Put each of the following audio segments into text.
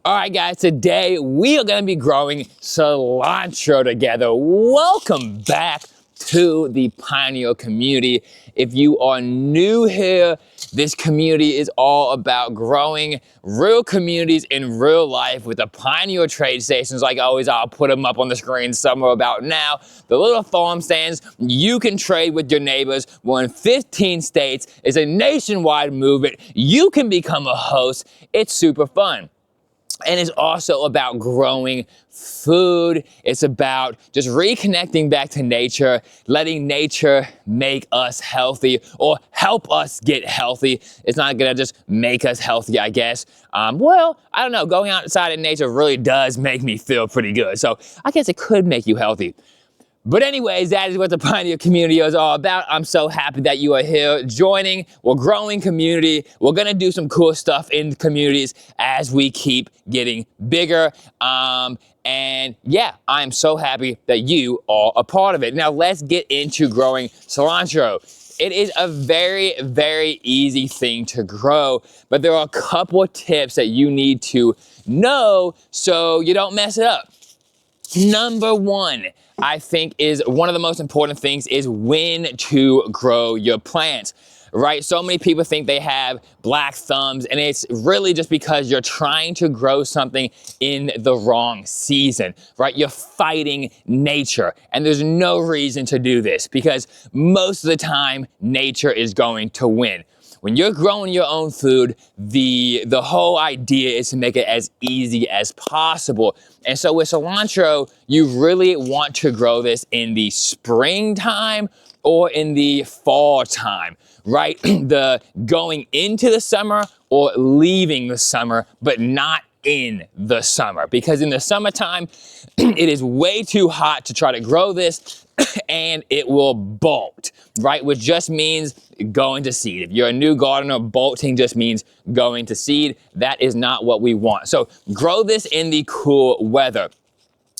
All right, guys, today we are gonna be growing cilantro together. Welcome back to the Pineal community. If you are new here, this community is all about growing real communities in real life with the Pineal trade stations. Like always, I'll put them up on the screen somewhere about now. The little farm stands you can trade with your neighbors. We're in 15 states. It's a nationwide movement. You can become a host. It's super fun. And it's also about growing food. It's about just reconnecting back to nature, letting nature make us healthy or help us get healthy. It's not gonna just make us healthy, I guess. Well, I don't know, going outside in nature really does make me feel pretty good. So I guess it could make you healthy. But anyways, that is what the Pineal community is all about. I'm so happy that you are here joining. We're growing community. We're gonna do some cool stuff in the communities as we keep getting bigger. And yeah, I'm so happy that you are a part of it. Now let's get into growing cilantro. It is a very, very easy thing to grow, but there are a couple of tips that you need to know so you don't mess it up. Number one, I think is one of the most important things is when to grow your plants, right? So many people think they have black thumbs, and it's really just because you're trying to grow something in the wrong season, right? You're fighting nature, and there's no reason to do this because most of the time nature is going to win. When you're growing your own food, the whole idea is to make it as easy as possible. And so with cilantro, you really want to grow this in the springtime or in the fall time, right? The going into the summer or leaving the summer, but not in the summer. Because in the summertime, it is way too hot to try to grow this and it will bolt, right? Which just means going to seed. If you're a new gardener, bolting just means going to seed. That is not what we want. So grow this in the cool weather.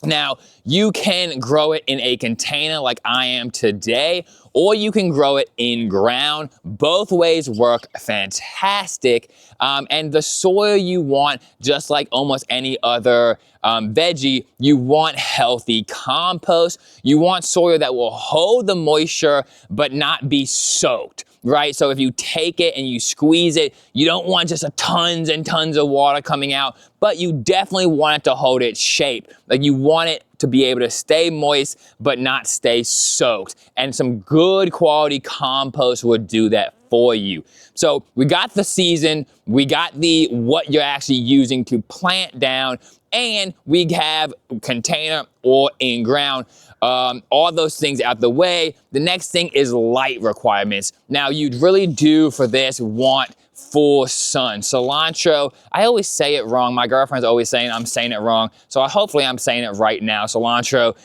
Now, you can grow it in a container like I am today, or you can grow it in ground. Both ways work fantastic. And the soil you want, just like almost any other veggie, you want healthy compost. You want soil that will hold the moisture but not be soaked, right? So if you take it and you squeeze it, you don't want just tons and tons of water coming out, but you definitely want it to hold its shape. Like you want it to be able to stay moist but not stay soaked. And some good quality compost will do that for you. So we got the season, we got the what you're actually using to plant down, and we have container or in ground. All those things out the way. The next thing is light requirements. Now you really do for this want full sun. Cilantro, I always say it wrong. My girlfriend's always saying I'm saying it wrong. So hopefully I'm saying it right now. Cilantro.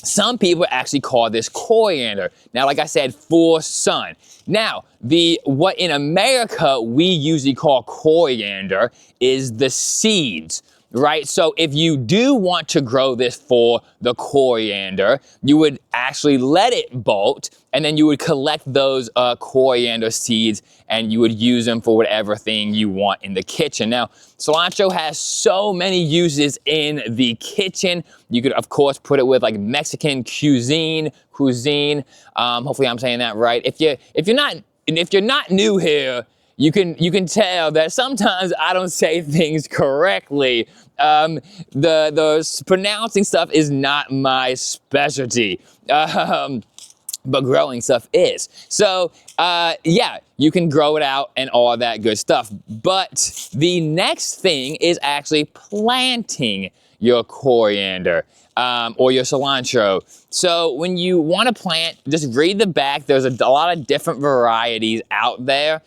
Some people actually call this coriander. Now, like I said, full sun. Now, what in America we usually call coriander is the seeds, right? So if you do want to grow this for the coriander, you would actually let it bolt, and then you would collect those coriander seeds and you would use them for whatever thing you want in the kitchen. Now, cilantro has so many uses in the kitchen. You could, of course, put it with like Mexican cuisine. Hopefully I'm saying that right. If you're not new here, you can tell that sometimes I don't say things correctly. The pronouncing stuff is not my specialty. But growing stuff is. So, yeah, you can grow it out and all that good stuff. But the next thing is actually planting your coriander or your cilantro. So when you want to plant, just read the back. There's a lot of different varieties out there.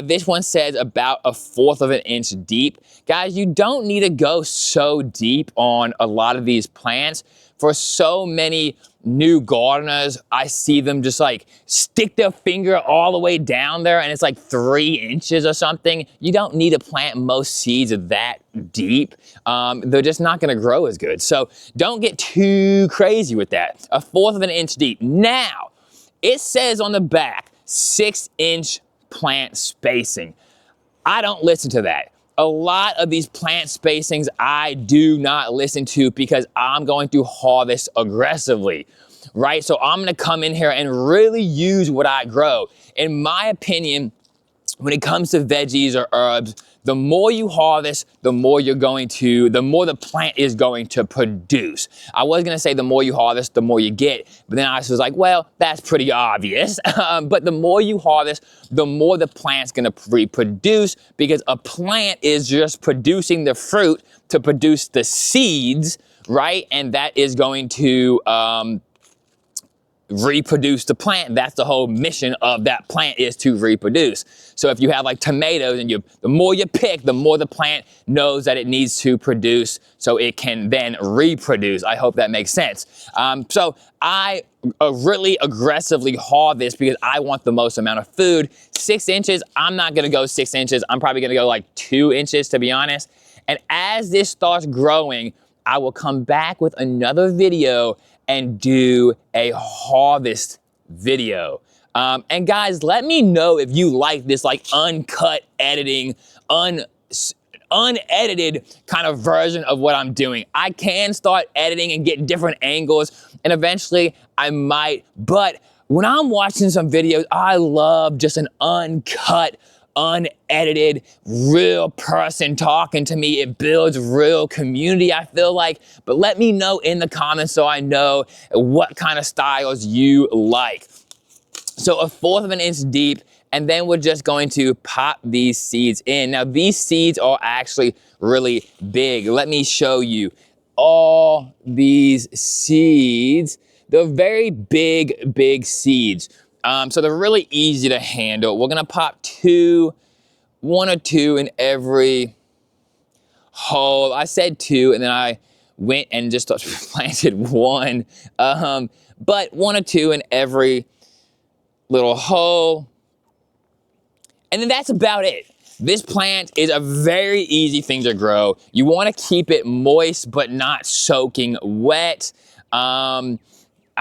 This one says about 1/4 of an inch deep. Guys, you don't need to go so deep on a lot of these plants. For so many new gardeners, I see them just like stick their finger all the way down there and it's like 3 inches or something. You don't need to plant most seeds that deep. They're just not gonna grow as good. So don't get too crazy with that. 1/4 of an inch deep. Now, it says on the back, 6-inch plant spacing. I don't listen to that. a lot of these plant spacings I do not listen to because I'm going to harvest aggressively, right? So I'm gonna come in here and really use what I grow. In my opinion, when it comes to veggies or herbs, the more you harvest, the more the plant is going to produce. I was gonna say the more you harvest, the more you get, but then I was like, well, that's pretty obvious. But the more you harvest, the more the plant's gonna reproduce, because a plant is just producing the fruit to produce the seeds, right? And that is going to, reproduce the plant. That's the whole mission of that plant, is to reproduce. So if you have like tomatoes, and the more you pick, the more the plant knows that it needs to produce so it can then reproduce. I hope that makes sense. So I really aggressively harvest because I want the most amount of food. 6 inches, I'm not gonna go 6 inches. I'm probably gonna go like 2 inches, to be honest. And as this starts growing, I will come back with another video and do a harvest video. And guys, let me know if you like this like uncut editing, unedited kind of version of what I'm doing. I can start editing and get different angles, and eventually I might, but when I'm watching some videos, I love just an uncut, unedited, real person talking to me. It builds real community, I feel like. But let me know in the comments so I know what kind of styles you like. So 1/4 of an inch deep, and then we're just going to pop these seeds in. Now these seeds are actually really big. Let me show you all these seeds. They're very big seeds. So they're really easy to handle. We're gonna pop 1 or 2 in every hole. I said 2, and then I went and just planted 1. But 1 or 2 in every little hole. And then that's about it. This plant is a very easy thing to grow. You wanna keep it moist, but not soaking wet.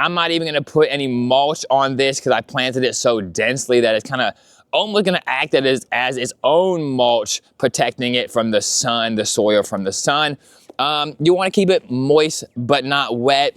I'm not even gonna put any mulch on this because I planted it so densely that it's kind of almost gonna act as its own mulch, protecting it from the sun, the soil from the sun. You wanna keep it moist but not wet.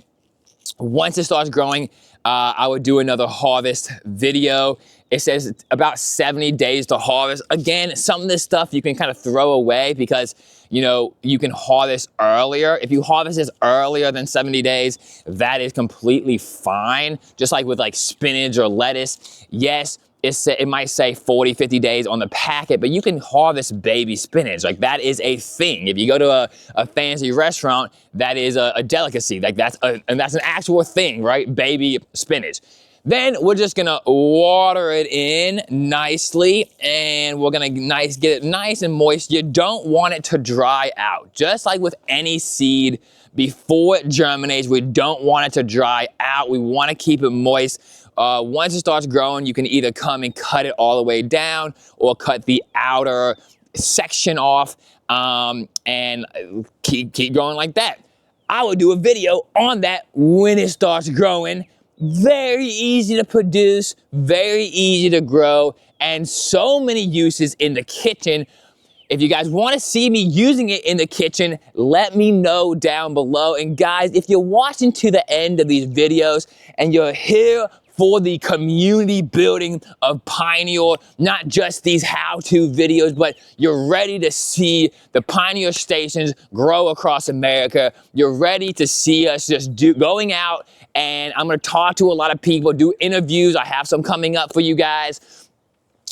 Once it starts growing, I would do another harvest video. It says about 70 days to harvest. Again, some of this stuff you can kind of throw away because, you know, you can harvest earlier. If you harvest this earlier than 70 days, that is completely fine. Just like with like spinach or lettuce. Yes, it might say 40, 50 days on the packet, but you can harvest baby spinach. Like that is a thing. If you go to a fancy restaurant, that is a delicacy. Like that's an actual thing, right? Baby spinach. Then we're just gonna water it in nicely, and we're gonna get it nice and moist. You don't want it to dry out. Just like with any seed, before it germinates, we don't want it to dry out. We wanna keep it moist. Once it starts growing, you can either come and cut it all the way down or cut the outer section off, and keep going like that. I will do a video on that when it starts growing. Very easy to produce, very easy to grow, and so many uses in the kitchen. If you guys want to see me using it in the kitchen, let me know down below. And guys, if you're watching to the end of these videos and you're here for the community building of Pineal, not just these how-to videos, but you're ready to see the Pineal stations grow across America. You're ready to see us just going out, and I'm gonna talk to a lot of people, do interviews. I have some coming up for you guys.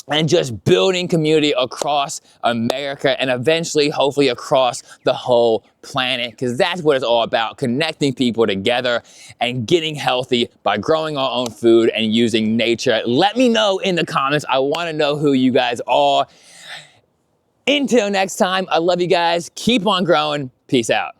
And just building community across America and eventually, hopefully, across the whole planet, because that's what it's all about, connecting people together and getting healthy by growing our own food and using nature. Let me know in the comments. I want to know who you guys are. Until next time, I love you guys. Keep on growing. Peace out.